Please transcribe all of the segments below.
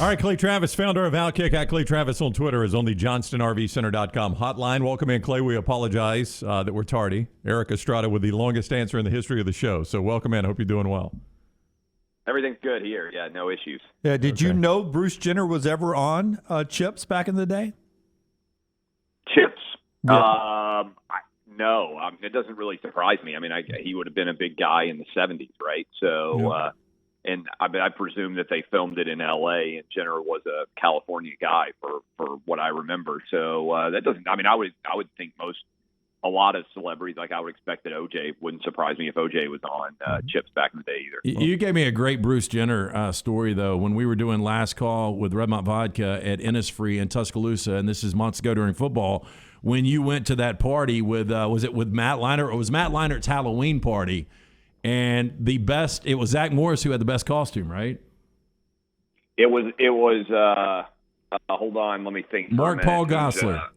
All right, Clay Travis, founder of Outkick, at Clay Travis on Twitter, is on the JohnstonRVCenter.com hotline. Welcome in, Clay. We apologize that we're tardy. Eric Estrada with the longest answer in the history of the show. So welcome in. Hope you're doing well. Everything's good here. Yeah, no issues. Yeah, did you know Bruce Jenner was ever on Chips back in the day? Chips? Yeah. No. It doesn't really surprise me. I mean, he would have been a big guy in the 70s, right? So, and I presume that they filmed it in L.A. and Jenner was a California guy for what I remember. So that doesn't. I mean, I would think a lot of celebrities, like I would expect that OJ, wouldn't surprise me if OJ was on Chips back in the day either. You gave me a great Bruce Jenner story, though, when we were doing Last Call with Redmont Vodka at Innisfree in Tuscaloosa, and this is months ago during football, when you went to that party with, was it with Matt Leinart? It was Matt Leinart's Halloween party, and it was Zach Morris who had the best costume, right? It was hold on, let me think. Mark Paul Gosselaar.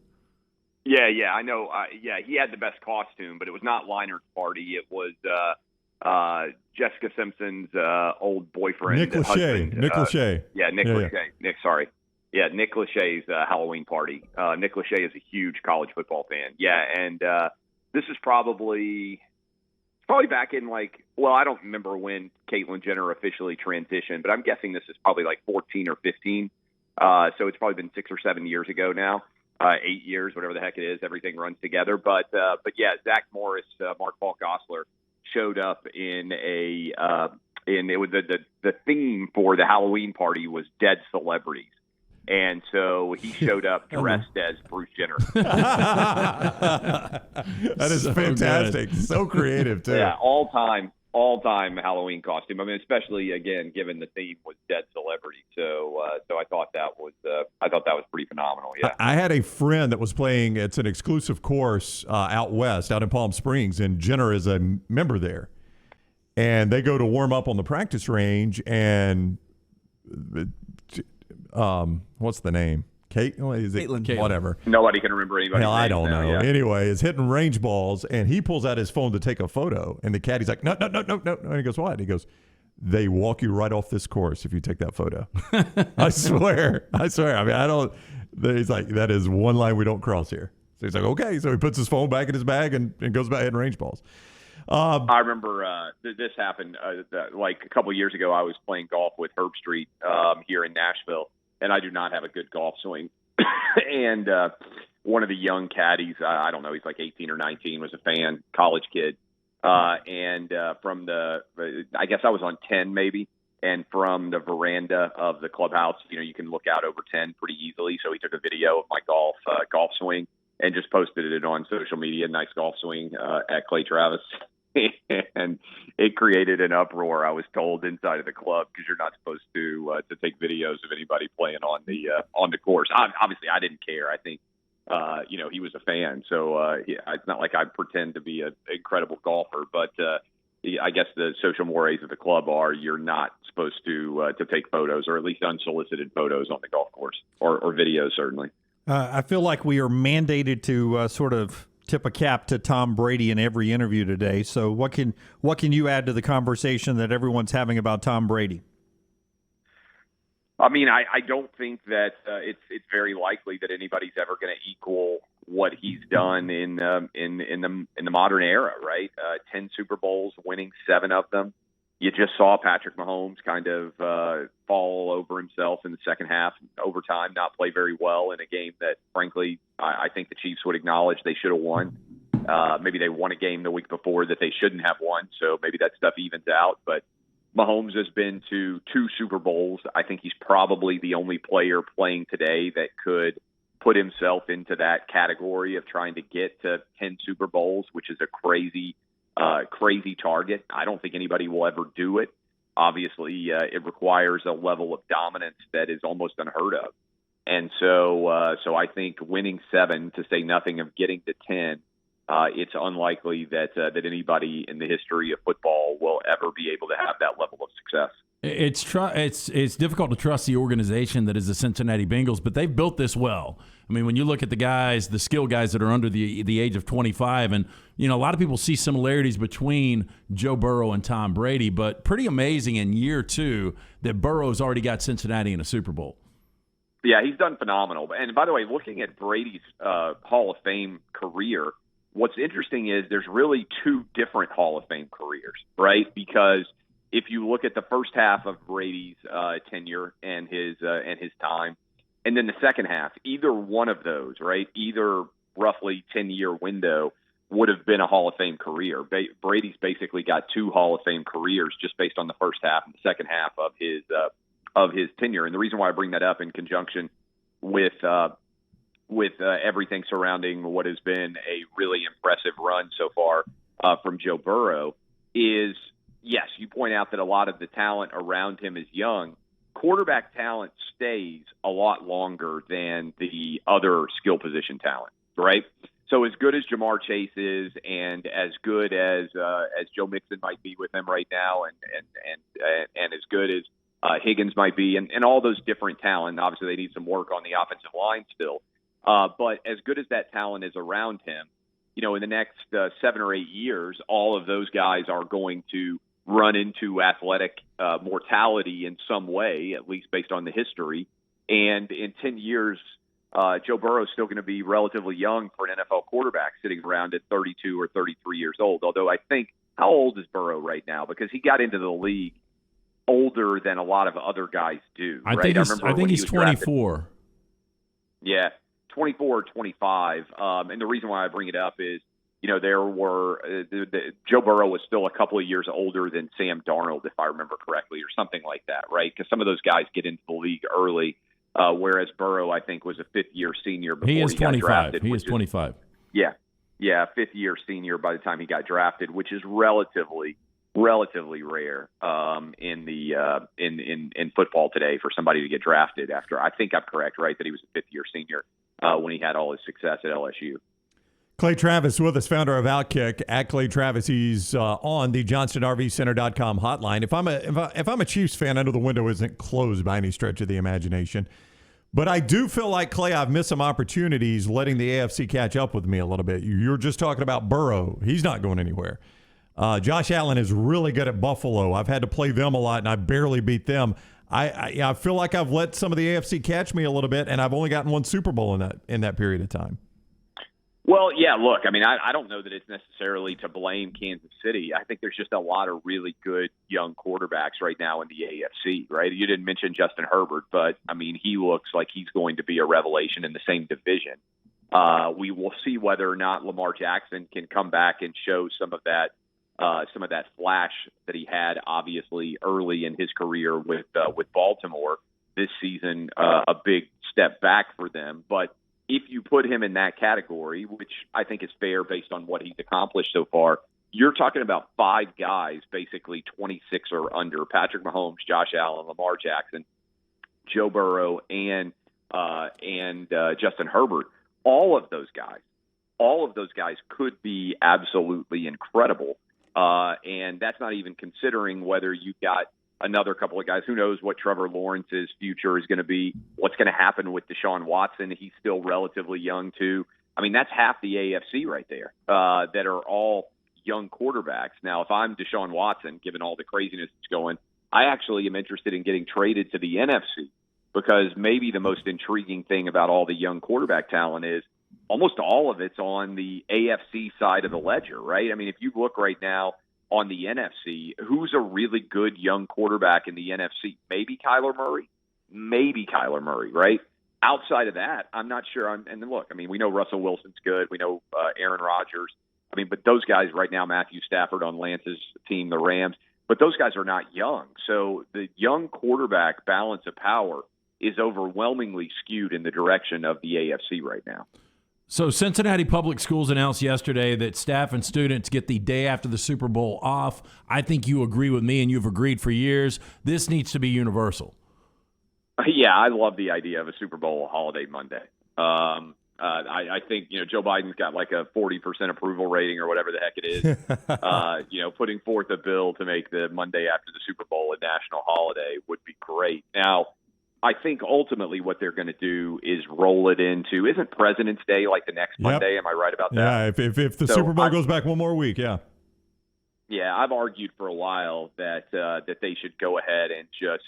Yeah, I know. He had the best costume, but it was not Leinert's party. It was Jessica Simpson's old boyfriend. Nick Lachey. Nick Lachey. Nick Lachey. Nick Lachey's Halloween party. Nick Lachey is a huge college football fan. Yeah, and this is probably back in I don't remember when Caitlyn Jenner officially transitioned, but I'm guessing this is probably like 14 or 15. So it's probably been 6 or 7 years ago now. 8 years, whatever the heck it is, everything runs together. But yeah, Zach Morris, Mark Paul Gosselaar showed up in it was the theme for the Halloween party was dead celebrities. And so he showed up dressed as Bruce Jenner. That is so fantastic. Good. So creative, too. Yeah, all-time Halloween costume. I mean, especially, again, given the theme was dead celebrity. So I thought that was pretty phenomenal, yeah. I had a friend that was playing, it's an exclusive course out west, out in Palm Springs, and Jenner is a member there. And they go to warm up on the practice range, and what's the name? Caitlin, whatever. Nobody can remember anybody. Hell, I don't know. Yeah. Anyway, is hitting range balls, and he pulls out his phone to take a photo, and the caddy's like, no. And he goes, what? And he goes, they walk you right off this course if you take that photo. I swear. I mean, I don't. He's like, that is one line we don't cross here. So he's like, okay. So he puts his phone back in his bag and goes back hitting range balls. I remember this happened like a couple of years ago. I was playing golf with Herb Street here in Nashville, and I do not have a good golf swing. And one of the young caddies, I don't know, he's like 18 or 19, was a fan, college kid. And from I guess I was on 10 maybe, and from the veranda of the clubhouse, you can look out over 10 pretty easily. So he took a video of my golf swing and just posted it on social media. Nice golf swing at Clay Travis. And it created an uproar, I was told, inside of the club, because you're not supposed to take videos of anybody playing on the course. Obviously, I didn't care. I think he was a fan, so it's not like I pretend to be an incredible golfer. But I guess the social mores of the club are you're not supposed to take photos, or at least unsolicited photos, on the golf course, or videos certainly. I feel like we are mandated to sort of tip a cap to Tom Brady in every interview today. So what can you add to the conversation that everyone's having about Tom Brady? I mean, I don't think that it's very likely that anybody's ever going to equal what he's done in the modern era, right? 10 Super Bowls, winning 7 of them. You just saw Patrick Mahomes kind of fall over himself in the second half, overtime, not play very well in a game that, frankly, I think the Chiefs would acknowledge they should have won. Maybe they won a game the week before that they shouldn't have won, so maybe that stuff evens out. But Mahomes has been to 2 Super Bowls. I think he's probably the only player playing today that could put himself into that category of trying to get to 10 Super Bowls, which is a crazy target. I don't think anybody will ever do it. Obviously, it requires a level of dominance that is almost unheard of. And so I think winning 7, to say nothing of getting to 10, it's unlikely that anybody in the history of football will ever be able to have that level of success. It's difficult to trust the organization that is the Cincinnati Bengals, but they've built this well. I mean, when you look at the skill guys that are under the age of 25, and a lot of people see similarities between Joe Burrow and Tom Brady, but pretty amazing in year 2 that Burrow's already got Cincinnati in a Super Bowl. Yeah, he's done phenomenal. And by the way, looking at Brady's Hall of Fame career, what's interesting is there's really 2 different Hall of Fame careers, right? Because if you look at the first half of Brady's tenure and his time, and then the second half, either one of those, right, either roughly 10-year window would have been a Hall of Fame career. Brady's basically got 2 Hall of Fame careers just based on the first half and the second half of his tenure. And the reason why I bring that up in conjunction with everything surrounding what has been a really impressive run so far from Joe Burrow is, yes, you point out that a lot of the talent around him is young. Quarterback talent stays a lot longer than the other skill position talent, right? So as good as Jamar Chase is, and as good as Joe Mixon might be with him right now, and as good as Higgins might be, and all those different talent, obviously they need some work on the offensive line still. But as good as that talent is around him, in the next 7 or 8 years, all of those guys are going to run into athletic mortality in some way, at least based on the history. And in 10 years, Joe Burrow is still going to be relatively young for an NFL quarterback, sitting around at 32 or 33 years old. Although I think, how old is Burrow right now? Because he got into the league older than a lot of other guys do. I right? think he's 24. Yeah, 24 or 25. And the reason why I bring it up is, there were Joe Burrow was still a couple of years older than Sam Darnold, if I remember correctly, or something like that, right? Because some of those guys get into the league early, whereas Burrow, I think, was a fifth-year senior before he got drafted. He is 25. Yeah, fifth-year senior by the time he got drafted, which is relatively rare in football today for somebody to get drafted after. I think I'm correct, right, that he was a fifth-year senior when he had all his success at LSU. Clay Travis with us, founder of Outkick. At Clay Travis, he's on the JohnstonRVCenter.com hotline. If I'm a Chiefs fan, I know the window isn't closed by any stretch of the imagination, but I do feel like, Clay, I've missed some opportunities letting the AFC catch up with me a little bit. You're just talking about Burrow. He's not going anywhere. Josh Allen is really good at Buffalo. I've had to play them a lot, and I barely beat them. I feel like I've let some of the AFC catch me a little bit, and I've only gotten 1 Super Bowl in that period of time. Well, yeah, look, I mean, I don't know that it's necessarily to blame Kansas City. I think there's just a lot of really good young quarterbacks right now in the AFC, right? You didn't mention Justin Herbert, but, I mean, he looks like he's going to be a revelation in the same division. We will see whether or not Lamar Jackson can come back and show some of that flash that he had, obviously, early in his career with Baltimore. This season, a big step back for them. But if you put him in that category, which I think is fair based on what he's accomplished so far, you're talking about 5 guys, basically 26 or under: Patrick Mahomes, Josh Allen, Lamar Jackson, Joe Burrow, and Justin Herbert. All of those guys could be absolutely incredible. And that's not even considering whether you've got another couple of guys. Who knows what Trevor Lawrence's future is going to be, what's going to happen with Deshaun Watson. He's still relatively young, too. I mean, that's half the AFC right there that are all young quarterbacks. Now, if I'm Deshaun Watson, given all the craziness that's going, I actually am interested in getting traded to the NFC, because maybe the most intriguing thing about all the young quarterback talent is almost all of it's on the AFC side of the ledger, right? I mean, if you look right now on the NFC, who's a really good young quarterback in the NFC? Maybe Kyler Murray, right? Outside of that, I'm not sure. And then look, I mean, we know Russell Wilson's good. We know Aaron Rodgers. I mean, but those guys right now, Matthew Stafford on Lance's team, the Rams, but those guys are not young. So the young quarterback balance of power is overwhelmingly skewed in the direction of the AFC right now. So Cincinnati Public Schools announced yesterday that staff and students get the day after the Super Bowl off. I think you agree with me, and you've agreed for years. This needs to be universal. Yeah, I love the idea of a Super Bowl holiday Monday. I think, Joe Biden's got like a 40% approval rating or whatever the heck it is. Putting forth a bill to make the Monday after the Super Bowl a national holiday would be great. Now, I think ultimately what they're going to do is roll it into, isn't President's Day like the next Monday? Am I right about that? Yeah, if the Super Bowl goes back one more week, yeah. Yeah, I've argued for a while that they should go ahead and just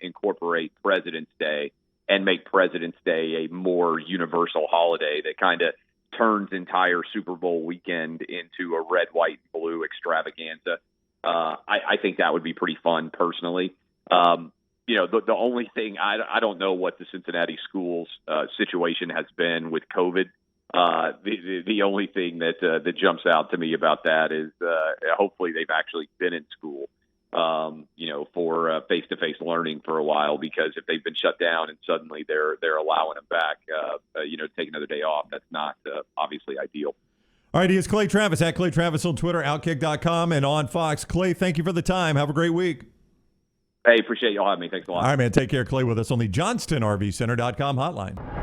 incorporate President's Day and make President's Day a more universal holiday that kind of turns entire Super Bowl weekend into a red, white, and blue extravaganza. I think that would be pretty fun personally. The only thing, I don't know what the Cincinnati schools situation has been with COVID. The only thing that jumps out to me about that is hopefully they've actually been in school, for face-to-face learning for a while, because if they've been shut down and suddenly they're allowing them back, take another day off, that's not obviously ideal. All right, he is Clay Travis at Clay Travis on Twitter, Outkick.com, and on Fox. Clay, thank you for the time. Have a great week. Hey, appreciate y'all having me. Thanks a lot. All right, man. Take care. Clay with us on the JohnstonRVCenter.com hotline.